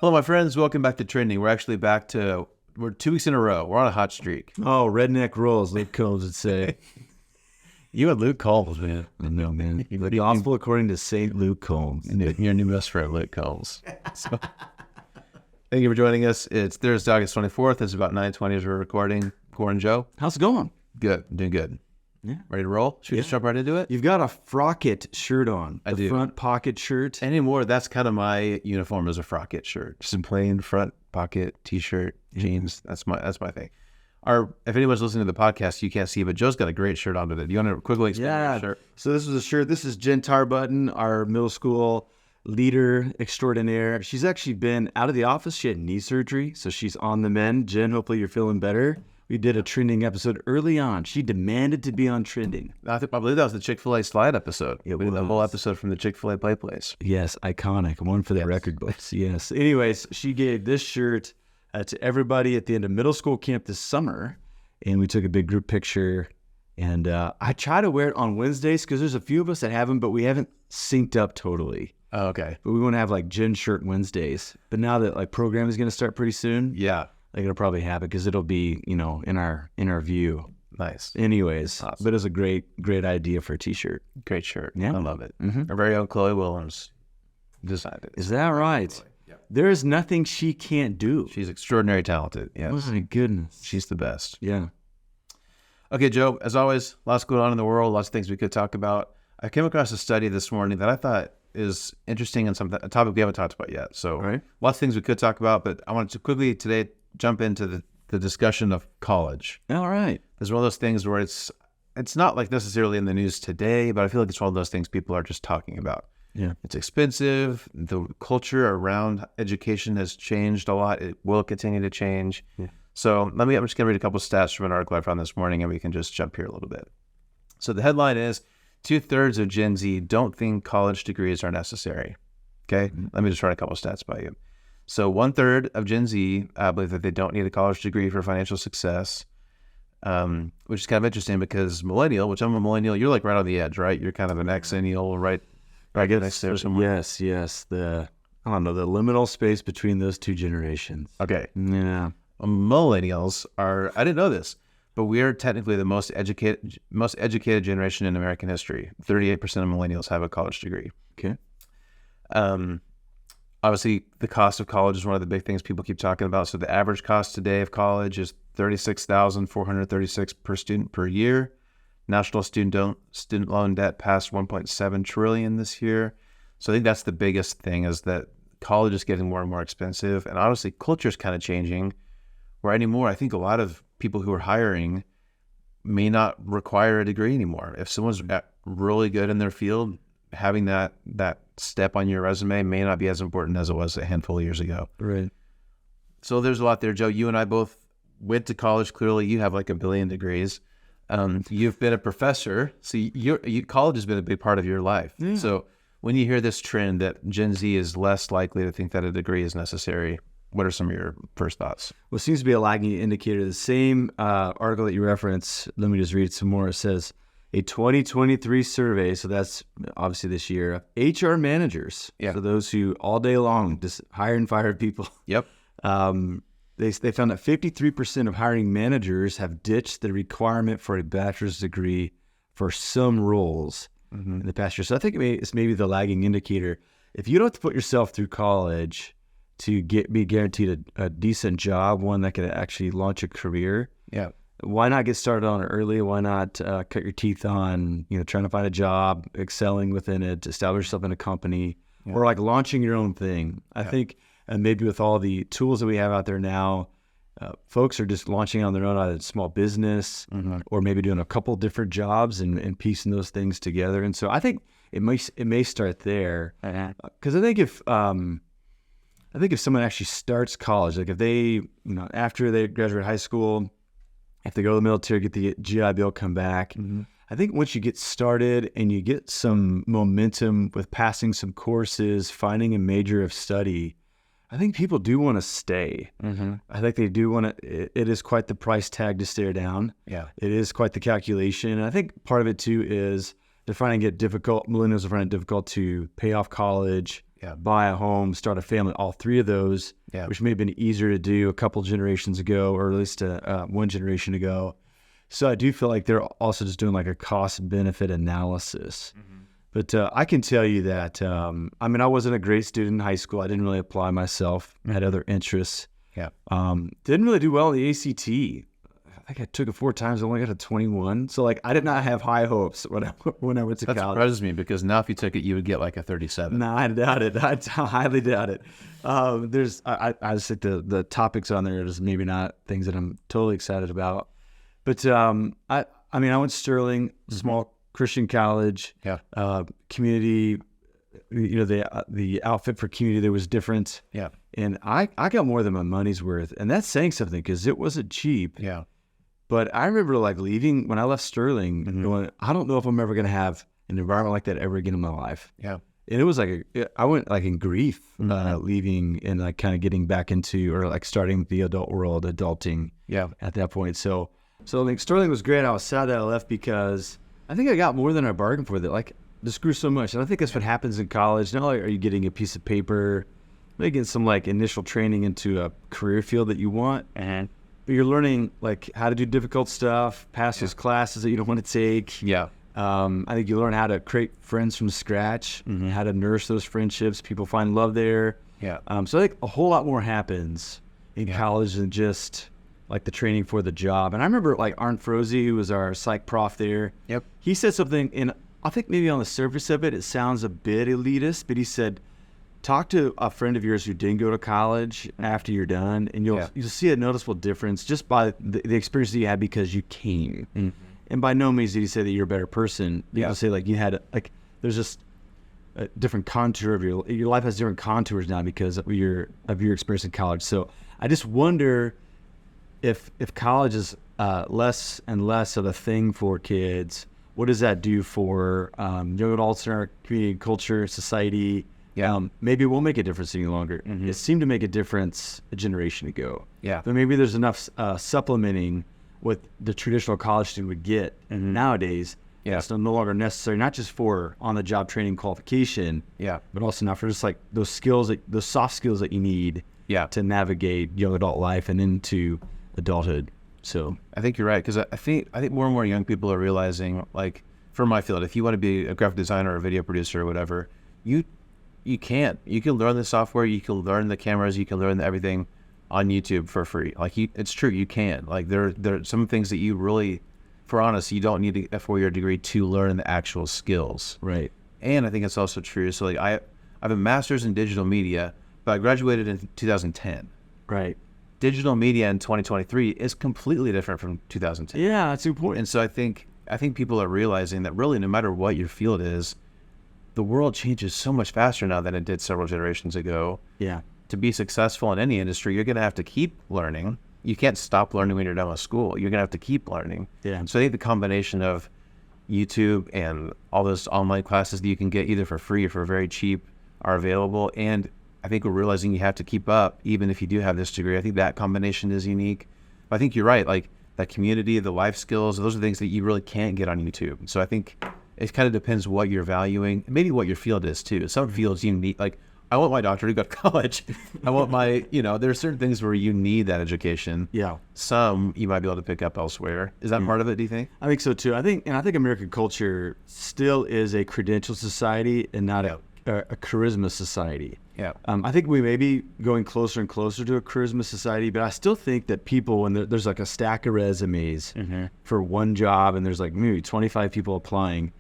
Hello, my friends. Welcome back to Trending. We're 2 weeks in a row. We're on a hot streak. Oh, redneck rolls, Luke Combs would say. You and Luke Combs, man. No, man. The gospel according to St. Luke Combs. Your new best friend, Luke Combs. So, thank you for joining us. It's Thursday, August 24th. It's about 9:20 as we're recording. Corin Joe. How's it going? Good. I'm doing good. Yeah. Ready to roll? Should we just jump right into it? You've got a Frocket shirt on. I do. Front pocket shirt. Anymore, that's kind of my uniform as a Frocket shirt. Just a plain front pocket T-shirt, jeans. That's my thing. If anyone's listening to the podcast, you can't see, but Joe's got a great shirt on today. Do you want to quickly explain your shirt? So this is a shirt. This is Jen Tarbutton, our middle school leader extraordinaire. She's actually been out of the office. She had knee surgery, so she's on the mend. Jen, hopefully you're feeling better. We did a Trending episode early on. She demanded to be on Trending. I believe that was the Chick-fil-A slide episode. It we did the whole episode from the Chick-fil-A play place. Yes, iconic. One for the record books. Yes. Anyways, she gave this shirt to everybody at the end of middle school camp this summer, and we took a big group picture. And I try to wear it on Wednesdays because there's a few of us that have them, but we haven't synced up totally. Oh, okay. But we want to have like Jen shirt Wednesdays. But now that like program is going to start pretty soon, yeah, like it'll probably happen because it'll be in our view. Nice. Anyways, awesome. But it's a great idea for a t-shirt. Great shirt. Yeah, I love it. Mm-hmm. Our very own Chloe Williams designed it. Is that right? Yep. There is nothing she can't do. She's extraordinarily talented. Yes. Oh my goodness. She's the best. Yeah. Okay, Joe, as always, lots going on in the world, lots of things we could talk about. I came across a study this morning that I thought is interesting and a topic we haven't talked about yet. So lots of things we could talk about, but I wanted to quickly today jump into the discussion of college. All right. There's one of those things where it's not like necessarily in the news today, but I feel like it's one of those things people are just talking about. Yeah. It's expensive. The culture around education has changed a lot. It will continue to change. Yeah. So I'm just going to read a couple of stats from an article I found this morning, and we can just jump here a little bit. So the headline is, 2/3 of Gen Z don't think college degrees are necessary. Okay? Mm-hmm. Let me just run a couple of stats by you. So 1/3 of Gen Z believe that they don't need a college degree for financial success, which is kind of interesting because millennial, which I'm a millennial, you're like right on the edge, right? You're kind of an exennial, right next there somewhere. Yes. The liminal space between those two generations. Okay. Yeah. Millennials are, I didn't know this, but we are technically the most educated generation in American history. 38% of millennials have a college degree. Okay. Obviously, the cost of college is one of the big things people keep talking about. So the average cost today of college is $36,436 per student per year. National student loan debt passed $1.7 trillion this year. So I think that's the biggest thing, is that college is getting more and more expensive. And honestly, culture is kind of changing, where anymore, I think a lot of people who are hiring may not require a degree anymore. If someone's really good in their field, having that step on your resume may not be as important as it was a handful of years ago. Right. So there's a lot there, Joe. You and I both went to college. Clearly, you have like a billion degrees. You've been a professor, so college has been a big part of your life. Yeah. So when you hear this trend that Gen Z is less likely to think that a degree is necessary, what are some of your first thoughts? Well, it seems to be a lagging indicator. The same article that you referenced, let me just read some more. It says, a 2023 survey, so that's obviously this year, of HR managers, so those who all day long just hire and fire people. Yep. They found that 53% of hiring managers have ditched the requirement for a bachelor's degree for some roles in the past year. So I think it's maybe the lagging indicator. If you don't have to put yourself through college to be guaranteed a decent job, one that could actually launch a career, why not get started on it early? Why not cut your teeth on trying to find a job, excelling within it, establish yourself in a company, or like launching your own thing? I think. And maybe with all the tools that we have out there now, folks are just launching on their own, either small business or maybe doing a couple different jobs and piecing those things together. And so I think it may start there, because I think if someone actually starts college, like if they after they graduate high school, if they go to the military, get the GI Bill, come back. I think once you get started and you get some momentum with passing some courses, finding a major of study, I think people do want to stay. I think they do want to. It is quite the price tag to stare down. Yeah, it is quite the calculation. And I think part of it too is they're finding it difficult. Millennials are finding it difficult to pay off college, buy a home, start a family, all three of those, which may have been easier to do a couple generations ago, or at least one generation ago. So I do feel like they're also just doing like a cost benefit analysis. But I can tell you that, I wasn't a great student in high school. I didn't really apply myself. I had other interests. Didn't really do well in the ACT. I think I took it 4 times. I only got a 21. So like I did not have high hopes when I went to college. That surprises me, because now if you took it, you would get like a 37. No, I doubt it. I highly doubt it. I just think the topics on there is maybe not things that I'm totally excited about. But I went to Sterling, small Christian college. Community. The outfit for community there was different. And I got more than my money's worth, and that's saying something, because it wasn't cheap. But I remember like leaving when I left Sterling, going, I don't know if I'm ever going to have an environment like that ever again in my life. And it was like, I went like in grief, leaving and like kind of getting back into, or like starting the adult world, adulting at that point. So I think Sterling was great. I was sad that I left, because I think I got more than I bargained for. That like the screw so much. And I think that's what happens in college. Not only are you getting a piece of paper, maybe getting some like initial training into a career field that you want, but you're learning like how to do difficult stuff, pass those classes that you don't want to take. I think you learn how to create friends from scratch, how to nurse those friendships. People find love there. So I think a whole lot more happens in college than just like the training for the job. And I remember like Arn Froese, who was our psych prof there. He said something, and I think maybe on the surface of it, it sounds a bit elitist, but he said, talk to a friend of yours who didn't go to college after you're done, and you'll see a noticeable difference just by the experience that you had because you came. And by no means did he say that you're a better person. People say like you had like there's just a different contour of your life has different contours now because of your experience in college. So I just wonder if college is less and less of a thing for kids. What does that do for young adults in our community, culture, society? Maybe it won't make a difference any longer. It seemed to make a difference a generation ago. But maybe there's enough supplementing what the traditional college student would get nowadays. It's no longer necessary, not just for on-the-job training qualification, but also now for just like those skills, those soft skills that you need to navigate young adult life and into adulthood. So I think you're right, because I think more and more young people are realizing, like for my field, if you want to be a graphic designer or a video producer or whatever, you can learn the software, you can learn the cameras, you can learn everything on YouTube for free. Like it's true, you can. Like there are some things that you really, for honest, you don't need a 4-year degree to learn the actual skills. Right. And I think it's also true. So like I have a master's in digital media, but I graduated in 2010. Right. Digital media in 2023 is completely different from 2010. Yeah, that's important. And so I think people are realizing that really no matter what your field is, the world changes so much faster now than it did several generations ago. To be successful in any industry, you're going to have to keep learning. You can't stop learning when you're done with school. You're going to have to keep learning. So I think the combination of YouTube and all those online classes that you can get either for free or for very cheap are available. And I think we're realizing you have to keep up even if you do have this degree. I think that combination is unique. But I think you're right. Like that community, the life skills, those are things that you really can't get on YouTube. So I think it kind of depends what you're valuing, maybe what your field is too. Some fields you need, like I want my doctor to go to college. I want my, there are certain things where you need that education. Some you might be able to pick up elsewhere. Is that part of it, do you think? I think so too. I think American culture still is a credential society and not a charisma society. I think we may be going closer and closer to a charisma society, but I still think that people, when there's like a stack of resumes for one job and there's like maybe 25 people applying,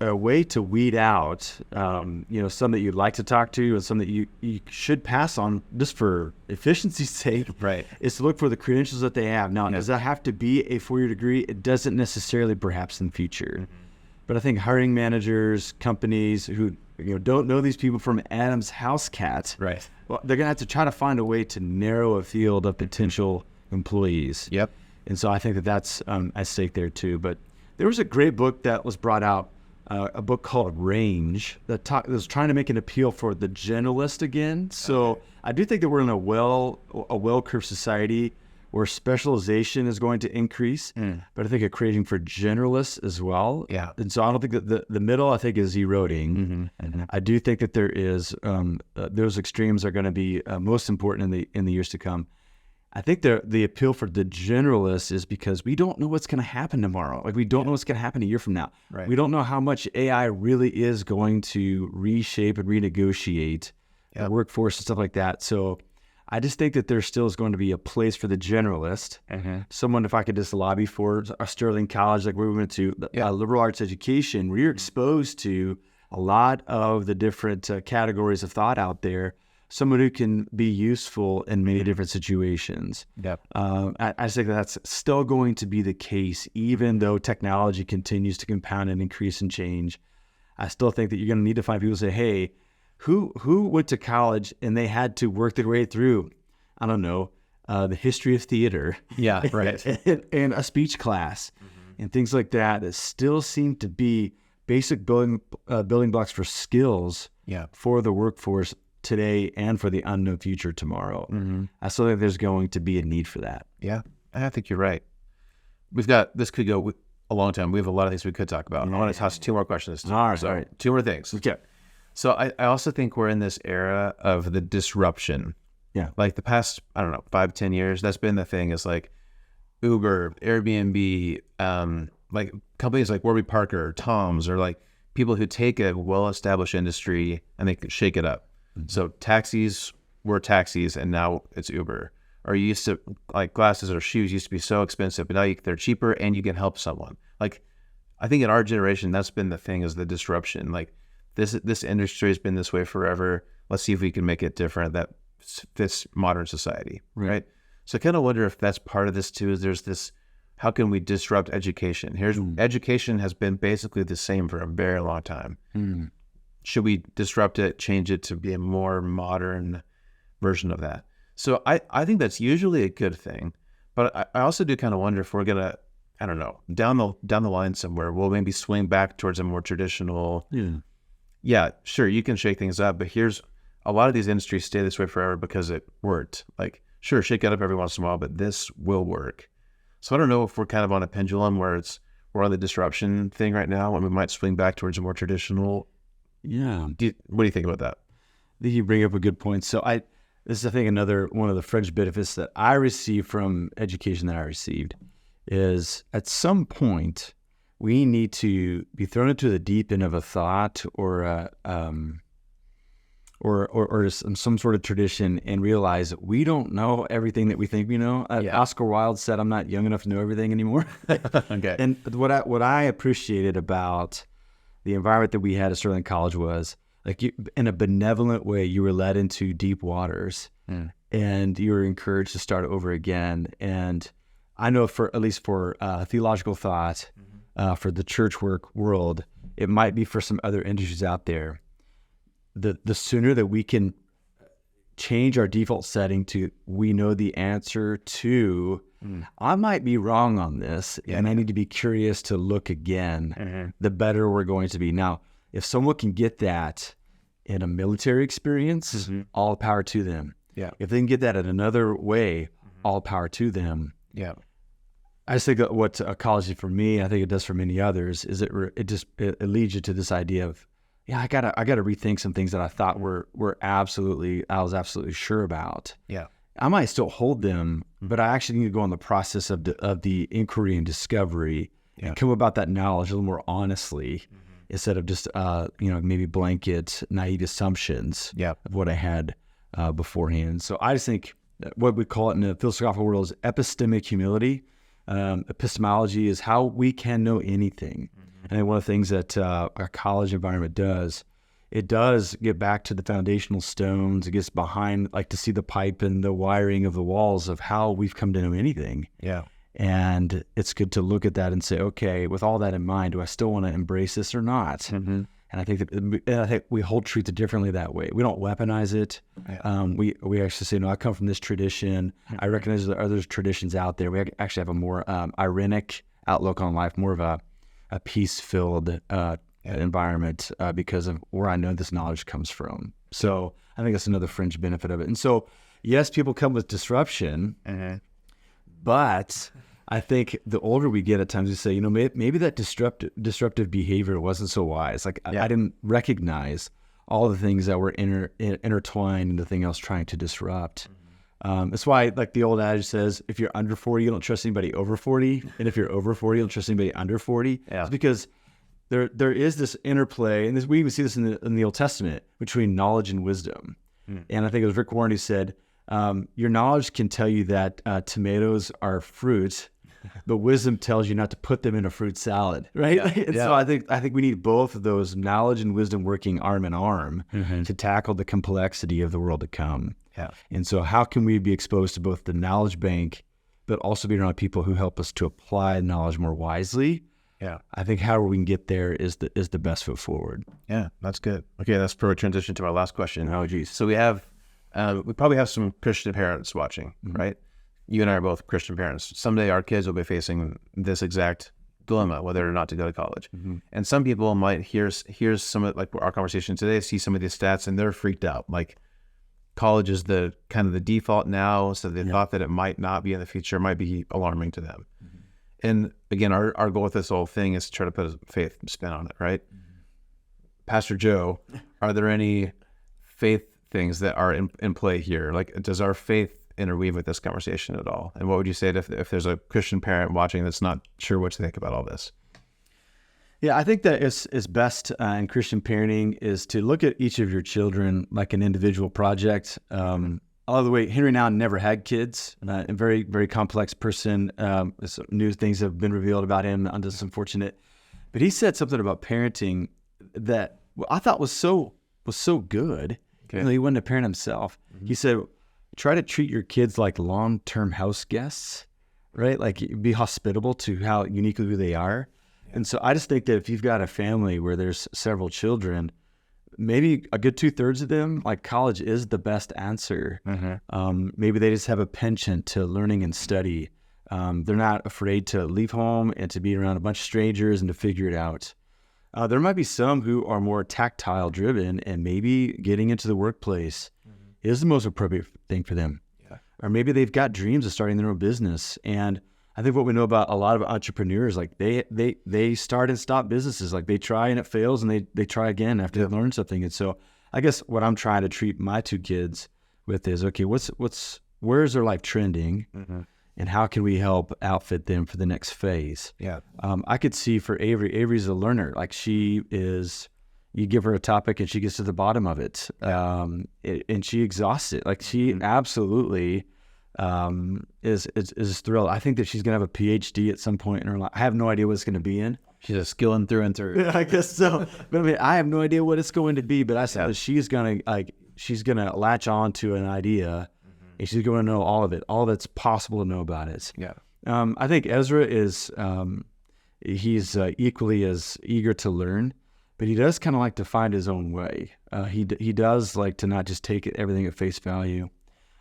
a way to weed out, some that you'd like to talk to and some that you should pass on just for efficiency's sake, is to look for the credentials that they have. Now, does that have to be a 4-year degree? It doesn't necessarily, perhaps in the future. But I think hiring managers, companies who don't know these people from Adam's house cat, well, they're gonna have to try to find a way to narrow a field of potential employees. And so I think that's at stake there too. But there was a great book that was brought out, a book called Range, that was trying to make an appeal for the generalist again. So I do think that we're in a well-curved society where specialization is going to increase, but I think a craving for generalists as well. Yeah. And so I don't think that the middle, I think, is eroding. I do think that there is, those extremes are going to be most important in the years to come. I think the appeal for the generalists is because we don't know what's going to happen tomorrow. Like, we don't know what's going to happen a year from now. Right. We don't know how much AI really is going to reshape and renegotiate the workforce and stuff like that. So I just think that there still is going to be a place for the generalist. Someone, if I could just lobby for a Sterling College, like where we went to, liberal arts education, where you're exposed to a lot of the different categories of thought out there, someone who can be useful in many different situations. I think that's still going to be the case, even though technology continues to compound and increase and change. I still think that you're going to need to find people who say, hey, who went to college and they had to work their way through, I don't know, the history of theater, and a speech class, and things like that still seem to be basic building blocks for skills for the workforce today and for the unknown future tomorrow. I still think there's going to be a need for that. Yeah, I think you're right. This could go a long time. We have a lot of things we could talk about. I want to toss 2 more questions. All right. 2 more things. Okay. So I also think we're in this era of the disruption. Yeah. Like the past, 5-10 years, that's been the thing, is like Uber, Airbnb, like companies like Warby Parker, Tom's, or like people who take a well-established industry and they can shake it up. So taxis were taxis, and now it's Uber. Or you used to, like, glasses or shoes used to be so expensive, but now they're cheaper and you can help someone. Like, I think in our generation, that's been the thing, is the disruption. Like, this industry has been this way forever. Let's see if we can make it different that fits modern society, right? So I kind of wonder if that's part of this too, is there's this, how can we disrupt education? Education has been basically the same for a very long time. Should we disrupt it, change it to be a more modern version of that? So I think that's usually a good thing, but I also do kind of wonder if we're gonna, I don't know, down the line somewhere, we'll maybe swing back towards a more traditional. Yeah, sure, you can shake things up, but here's a lot of these industries stay this way forever because it worked. Like, sure, shake it up every once in a while, but this will work. So I don't know if we're kind of on a pendulum where we're on the disruption thing right now, and we might swing back towards a more traditional. Yeah. What do you think about that? I think you bring up a good point. So this is, I think, another one of the fringe benefits that I received from education that I received is, at some point we need to be thrown into the deep end of a thought or some sort of tradition and realize that we don't know everything that we think we know. Oscar Wilde said, "I'm not young enough to know everything anymore." Okay. And what I appreciated about the environment that we had at Sterling College was, like, in a benevolent way, you were led into deep waters, and you were encouraged to start over again. And I know, for at least for theological thought, for the church world, it might be for some other industries out there. The sooner that we can change our default setting to, we know the answer to, I might be wrong on this, and I need to be curious to look again, the better we're going to be. Now, if someone can get that in a military experience, all power to them. If they can get that in another way, all power to them. I just think that what college did for me, I think it does for many others, is it leads you to this idea of, I gotta rethink some things that I thought I was absolutely sure about. I might still hold them, but I actually need to go on the process of the inquiry and discovery, and come about that knowledge a little more honestly, instead of just maybe blanket naive assumptions of what I had beforehand. So I just think that what we call it in the philosophical world is epistemic humility. Epistemology is how we can know anything. And one of the things that our college environment does, it does get back to the foundational stones. It gets behind, like, to see the pipe and the wiring of the walls of how we've come to know anything. And it's good to look at that and say, okay, with all that in mind, do I still want to embrace this or not? And I think we treat it differently that way. We don't weaponize it. We actually say, no, I come from this tradition. I recognize there are other traditions out there. We actually have a more ironic outlook on life, more of a peace-filled environment because of where I know this knowledge comes from. So I think that's another fringe benefit of it. And so, yes, people come with disruption, But I think the older we get, at times we say, you know, maybe that disruptive behavior wasn't so wise. Like I didn't recognize all the things that were intertwined in the thing I was trying to disrupt. That's why, like the old adage says, if you're under 40, you don't trust anybody over 40. And if you're over 40, you don't trust anybody under 40. Yeah. It's because there is this interplay, and we even see this in the Old Testament, between knowledge and wisdom. And I think it was Rick Warren who said, your knowledge can tell you that tomatoes are fruit, but wisdom tells you not to put them in a fruit salad, right? Yeah. So I think we need both of those, knowledge and wisdom, working arm in arm to tackle the complexity of the world to come. Yeah. And so how can we be exposed to both the knowledge bank, but also be around people who help us to apply knowledge more wisely? Yeah. I think however we can get there is the best foot forward. Yeah, that's good. Okay, that's for a transition to our last question. Oh, geez. So we probably have some Christian parents watching, right? You and I are both Christian parents. Someday our kids will be facing this exact dilemma, whether or not to go to college. And some people might hear some of, like our conversation today, see some of these stats, and they're freaked out. Like, college is the kind of the default now, so they thought that it might not be in the future, might be alarming to them. And again, our goal with this whole thing is to try to put a faith spin on it, right? Pastor Joe, are there any faith things that are in play here? Like, does our faith interweave with this conversation at all? And what would you say if there's a Christian parent watching that's not sure what to think about all this? Yeah, I think that is best in Christian parenting is to look at each of your children like an individual project. By the way, Henry now never had kids, a very, very complex person. Some new things have been revealed about him, that's unfortunate. But he said something about parenting that I thought was so good. Okay. You know, he wasn't a parent himself. He said, try to treat your kids like long-term house guests, right? Like, be hospitable to how uniquely who they are. And so I just think that if you've got a family where there's several children, maybe a good 2/3 of them, like, college is the best answer. Maybe they just have a penchant to learning and study. They're not afraid to leave home and to be around a bunch of strangers and to figure it out. There might be some who are more tactile driven, and maybe getting into the workplace is the most appropriate thing for them. Yeah. Or maybe they've got dreams of starting their own business. And I think what we know about a lot of entrepreneurs, like they start and stop businesses. Like, they try and it fails, and they try again after they've learned something. And so I guess what I'm trying to treat my two kids with is, okay, where's their life trending, and how can we help outfit them for the next phase? Yeah. I could see for Avery's a learner. Like, you give her a topic and she gets to the bottom of it, and she exhausts it. Like, she absolutely is thrilled. I think that she's going to have a PhD at some point in her life. I have no idea what it's going to be in. She's a skilling through and through. Yeah, I guess so. But I mean, I have no idea what it's going to be, but I said she's going to latch on to an idea, and she's going to know all of it, all that's possible to know about it. Yeah. I think Ezra is, he's equally as eager to learn, but he does kind of like to find his own way. He does like to not just take everything at face value.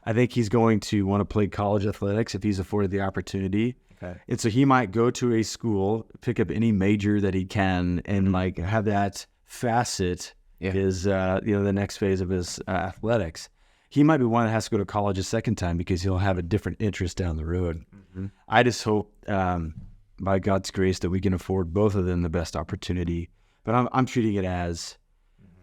I think he's going to want to play college athletics if he's afforded the opportunity. Okay. And so he might go to a school, pick up any major that he can, and like have that facet his, the next phase of his athletics. He might be one that has to go to college a second time because he'll have a different interest down the road. I just hope, by God's grace, that we can afford both of them the best opportunity. But I'm treating it as,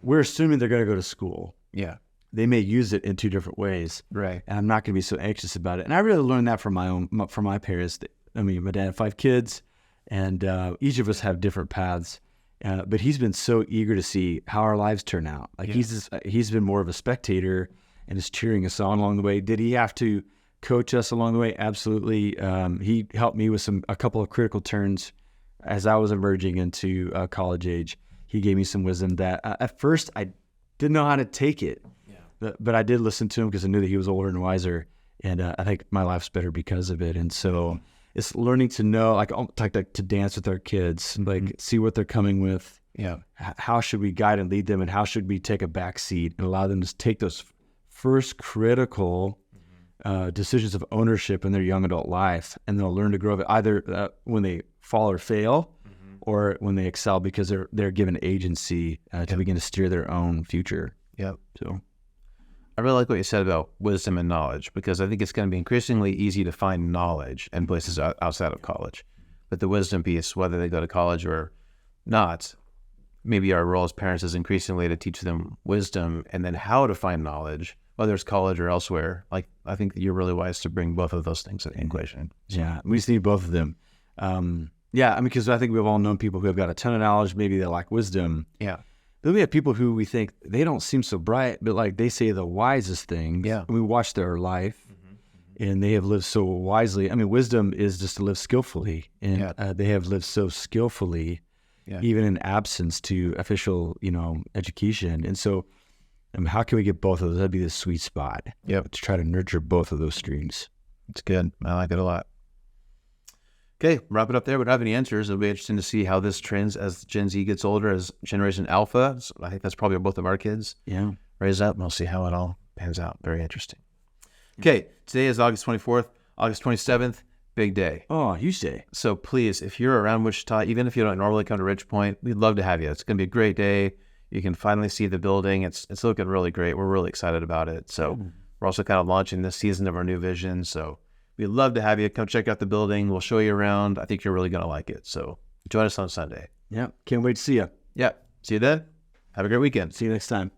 we're assuming they're going to go to school. Yeah. They may use it in two different ways, Right. and I'm not going to be so anxious about it. And I really learned that from my parents. I mean, my dad had 5 kids, and each of us have different paths. But he's been so eager to see how our lives turn out. Like, he's been more of a spectator and is cheering us on along the way. Did he have to coach us along the way? Absolutely. He helped me with a couple of critical turns as I was emerging into college age. He gave me some wisdom that at first I didn't know how to take it. But I did listen to him because I knew that he was older and wiser, and I think my life's better because of it. And so it's learning to know, like to dance with our kids, like see what they're coming with. Yeah. How should we guide and lead them, and how should we take a back seat and allow them to take those first critical decisions of ownership in their young adult life, and they'll learn to grow up either when they fall or fail, or when they excel because they're given agency to begin to steer their own future. Yep. So. I really like what you said about wisdom and knowledge, because I think it's going to be increasingly easy to find knowledge in places outside of college. But the wisdom piece, whether they go to college or not, maybe our role as parents is increasingly to teach them wisdom and then how to find knowledge, whether it's college or elsewhere. Like, I think you're really wise to bring both of those things into the equation. Yeah, we just need both of them. Yeah, I mean, because I think we've all known people who have got a ton of knowledge, maybe they lack wisdom. Yeah. Then we have people who we think they don't seem so bright, but like they say the wisest things. Yeah. And we watch their life and they have lived so wisely. I mean, wisdom is just to live skillfully. And they have lived so skillfully, even in absence to official, education. And so how can we get both of those? That'd be the sweet spot. Yep. To try to nurture both of those streams. It's good. I like it a lot. Okay, wrap it up there. We don't have any answers. It'll be interesting to see how this trends as Gen Z gets older, as Generation Alpha. So I think that's probably both of our kids. Yeah. Raise up, and we'll see how it all pans out. Very interesting. Okay, today is August 24th. August 27th, big day. Oh, huge day. So please, if you're around Wichita, even if you don't normally come to Ridgepoint, we'd love to have you. It's going to be a great day. You can finally see the building. It's looking really great. We're really excited about it. So we're also kind of launching this season of our new vision. So we'd love to have you come check out the building. We'll show you around. I think you're really going to like it. So join us on Sunday. Yeah. Can't wait to see you. Yeah. See you then. Have a great weekend. See you next time.